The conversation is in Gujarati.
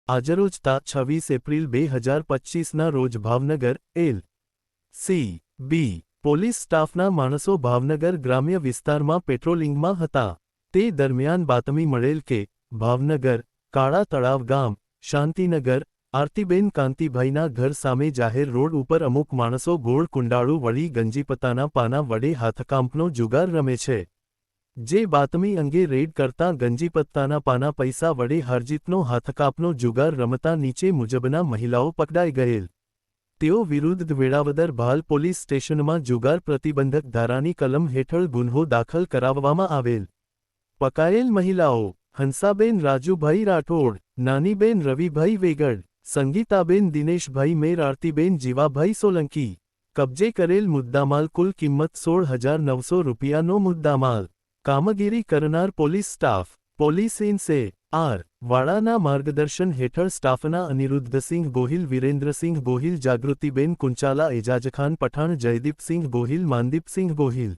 આજરોજ તા 26 એપ્રિલ 2025ના રોજ ભાવનગર એલ.સી.બી. પોલીસ સ્ટાફના માણસો ભાવનગર ગ્રામ્ય વિસ્તારમાં પેટ્રોલિંગમાં હતા. તે દરમિયાન બાતમી મળેલ કે ભાવનગર કાળા તળાવ ગામ શાંતિનગર આરતીબેન કાંતિભાઈના ઘર સામે જાહેર રોડ ઉપર અમુક માણસો ગોળ કુંડાળું વળી ગંજીપત્તાના પાના વડે હાથકાંપનો જુગાર રમે છે. જે બાતમી અંગે રેડ કરતા ગંજીપત્તાના પાના પૈસા વડે હારજીતનો હાથકાંપનો જુગાર રમતા નીચે મુજબના મહિલાઓ પકડાઈ ગયેલ. તેઓ વિરુદ્ધ વેળાવદર ભાલ પોલીસ સ્ટેશનમાં જુગાર પ્રતિબંધક ધારાની કલમ હેઠળ ગુન્હો દાખલ કરાવવામાં આવેલ. પકડાયેલ મહિલાઓ હંસાબેન રાજુભાઈ રાઠોડ, નાનીબેન રવિભાઈ વેગડ, સંગીતાબેન દિનેશભાઈ મેર, આરતીબેન જીવાભાઈ સોલંકી. કબજે કરેલ મુદ્દામાલ કુલ કિંમત 16,900 રૂપિયાનો મુદ્દામાલ. કામગીરી કરનાર પોલીસ સ્ટાફ પોલીસ ઇન્સે આર. વાળાના માર્ગદર્શન હેઠળ સ્ટાફના અનિરુદ્ધસિંહ ગોહિલ, વિરેન્દ્રસિંહ ગોહિલ, જાગૃતિબેન કુંચાલા, એજાજખાન પઠાણ, જયદીપસિંહ ગોહિલ, માનદીપસિંહ ગોહિલ.